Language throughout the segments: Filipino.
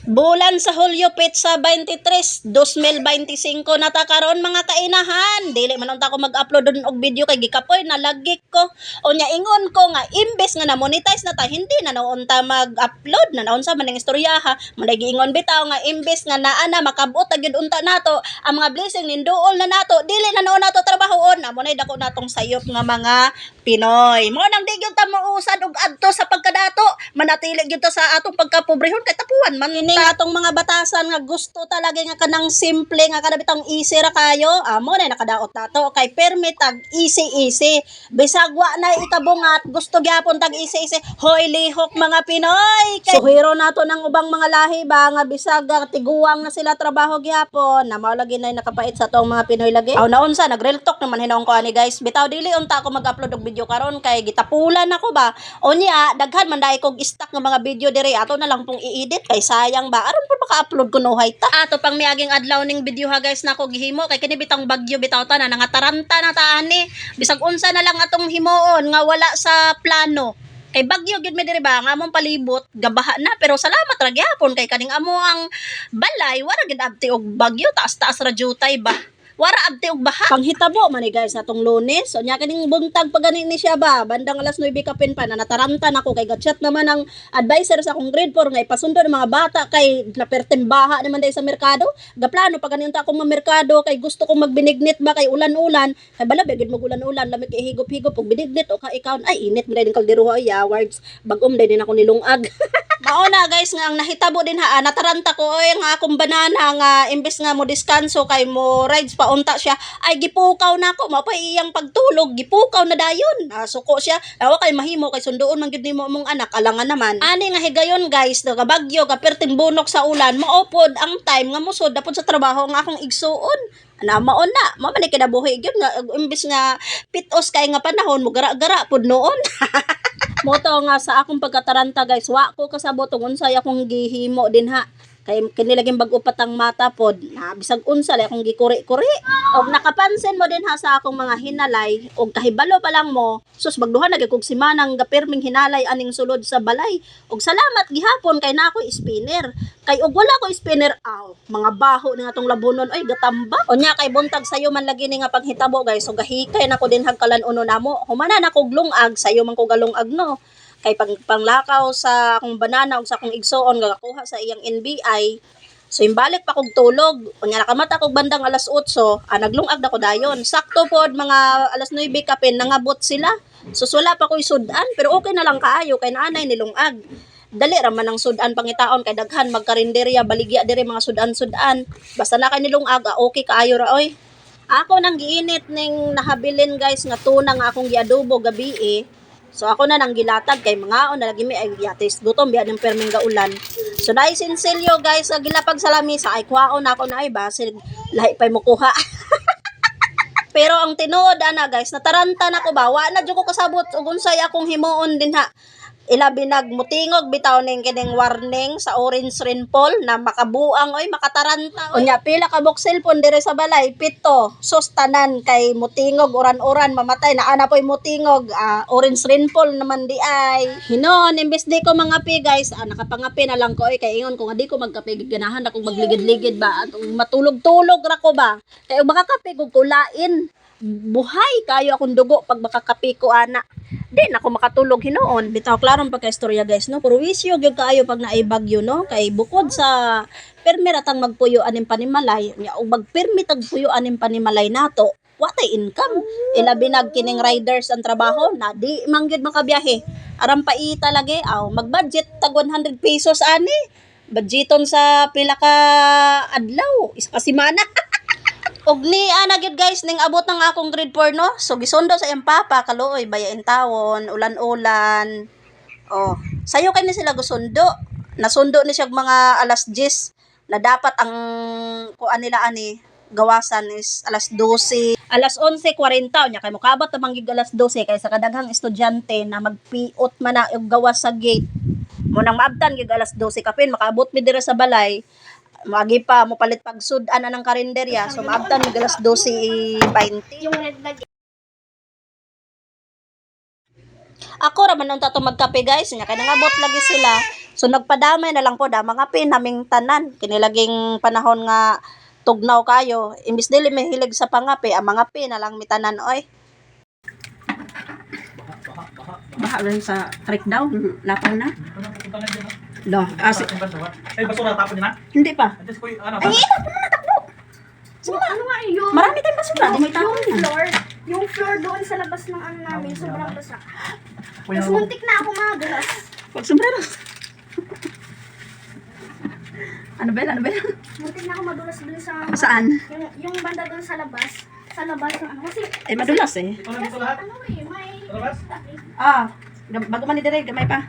Bulan sa Hulyo Pizza 23, 2025 natakaron mga kainahan. Dili man unta ko mag-upload dun og video kay gikapoy nalagik ko. Unya ingon ko nga imbes nga na monetize na ta hindi na naunta mag-upload na naunsa man ning istorya ha. Manay giingon bitaw nga imbes nga naa na makabot gyud unta nato ang mga blessing ninduol na nato dili na naon nato trabahoon. Amo nay dako natong sayop nga mga Pinoy. Mo nang di gyud ta mousad og adto sa pagkadato, manatili gyud ta sa atong pagkapobrehon kay tapuan man ni atong mga batasan nga gusto talaga nga kanang simple nga kada bitang easy ra kayo. Amo na nakadaot nato kay permit tag easy. Bisag wa na ikabungat gusto gyapon tag easy. Hoy lihok mga Pinoy. Kay suhiro nato ng ubang mga lahi ba nga bisag tiguang na sila trabaho gyapon. Na mao lagi na nakapait sa tong mga Pinoy lagi. Aw naunsa nag-real talk naman hinong ko ani guys. Bitaw dili unta ako mag-upload og video karon kay gitapulan ako ba. Unya daghan man dai kog stock nga mga video diri ato na lang pong i-edit kay sayang ba aron pa maka-upload ko no ta. Ato pang miaging adlaw ning video ha guys nako gihimo kay kini bitang bagyo bitaw ta na nangataranta na ta ani. Bisag unsa na lang atong himuon nga wala sa plano. Kay bagyo gid mi diri ba nga among palibot gabaha na pero salamat ra gyapon kay kaning amo ang balay wala gid abti og bagyo taas-taas ra jutay ba. Wara abti og baha. Panghitabo man ni guys atong Lunes. So nya kining buntag pag gani ni siya ba bandang alas 9 kapin pa na nataranta nako kay gatchat naman ang advisor sa akong grade 4 nga ipasundo ng mga bata kay napertem baha naman day sa merkado. Gaplano pag ganinta akong mga merkado kay gusto kong magbinignit ba kay ulan-ulan. Kay bala bigid mo ulan-ulan lamig kay higop-higop og binignit o ka ikaw ay init mo din kaldero ay awards bagom din ako nilungag. Mauna guys nga ang nahitabo din ha nataranta ko oy nga akong banana nga imbes nga mo diskanso kay mo rides pa unta siya ay gipukaw na ako mao pa iyang pagtulog gipukaw na dayon suko siya awa kay mahimo kay sunduon man gyud nimo mong anak alangan naman ani nga higayon guys nga bagyo ka perting bunok sa ulan maupod ang time nga musod dapod sa trabaho nga akong igsuon na maon na mo man kinabuhi gyud nga imbes nga pitos kay nga panahon mo gara-gara pud noon. Moto nga sa akong pagkataranta guys wa ko kasabot ug unsay akong gihimo din ha kay kinilaging bag-o patang mata pod na bisag unsa lay akong gikuri-kuri og nakapansin mo din ha sa akong mga hinalay og kahibalo pa lang mo sus bagduhan na gyud kog simanang gapirming hinalay aning sulod sa balay og salamat gihapon kay na ako spinner kay og wala ko spinner aw mga baho ni atong labunon ay gatamba unya kay buntag sayo man lagi ni nga paghitabo guys so gahikay nako din hagkalan-uno namo humanan ako lungag sayo man ko galungag no kay panglakaw sa akong banana ug sa akong igsoon gagakuha sa iyang NBI. So imbalik pa kog tulog. Unya nakamata kog bandang alas 8, naglungag na ko dayon. Sakto pod mga alas 9 kapin nangabot sila. So wala pa ko'y sudan pero okay na lang kaayo kay naanay nilungag. Dali ra man ang sudan pangitaon kay daghan magkarinderya baligya diri mga sudan-sudan. Basta na kay nilungag okay kaayo ra oy. Ako nang giinit ning nahabilin guys nga tuna nga akong giadobo gabi So ako na nang gilatag kay mga na lagi mi ay yatis gutom biya ng perming gaulan. So dai sinselyo guys sa gilapag sa lamisa ay kuhaon ako na ay basig lahi pay mo kuha. Pero ang tinuod ana guys nataranta na ko ba wa na jud ko kasabot ug unsay akong himuon din ha. Ilabi nagmutingog bitaw ning kining warning sa orange rainfall na makabuang oy makataranta oy. Unya pila ka box cellphone dire sa balay 7 sus tanan kay mutingog oran-oran mamatay na ana poy mutingog orange rainfall naman di ay hinon imbes di ko mangapi guys nakapangapi na lang ko oy kay ingon ko nga di ko magkape ganahan ako magligid-ligid ba at matulog-tulog ra ko ba kay makakape kog kulain buhay kayo akong dugo pag makakapi ko ana di na ako makatulog hinoon bitaw klarong pagka-istorya guys no pero wisyo gyud kaayo pag naay bagyo no kay bukod sa permit atang magpuyo aning panimalay nya ug magpermit ag puyo aning panimalay nato watay income ilabi nag kining riders ang trabaho na di man gyud makabiyahe aram pa lagi mag-budget tag 100 pesos ani budgeton sa pila ka adlaw isa ka semana. Og ni ana gyud guys ning abot ng akong grade 4 no. So gisundo sa iyang papa kaluoy bayain tawon, ulan-ulan. Sayo kay ni sila gusundo. Nasundo ni siya mga alas 10 na dapat ang kuan nila ani gawasan is alas 12. Alas 11:40 nya kay mokabot ta manggig alas 12 kay sa kadaghang estudyante na magpiot man na og gawas sa gate. Mo nang maabtan gyud alas 12 kapin makaabot mi dira sa balay. Magi pa mo palit pag sudan ng karinderya so maabtan mig alas 12:20 yung red bag. Ako ra man unta to magkape guys nya kay nangabot lagi sila so So nagpadamay na lang po da mga pin naming tanan kinilaging panahon nga tugnaw kayo imbis dili may hilig sa pangapi ang mga pin na lang mitanan oy. Baha rin sa trek daw, lapaw na. Do, Ay, basura tapon niya na? hindi pa. At least ko ano? Ay, ito po na takbo. Ano nga yun? Marami tayong basura, di may tao yung na. floor doon sa labas ng ano namin, sobrang basa. Kuya, Tapos muntik na ako madulas. Pag sombrero. Ano ba yan? Ano ba yan? Muntik na ako madulas doon sa... Saan? Yung banda doon sa labas. Sa labas ng ano. Kasi, Eh, madulas eh. ito lang dito lahat. ano eh, may... Labas? Bago man ni dire, gamay pa.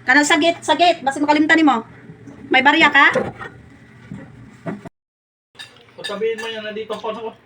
Kanang sagit, basta makalimtan mo. May barya ka? O sabihin mo yan, nandito ako.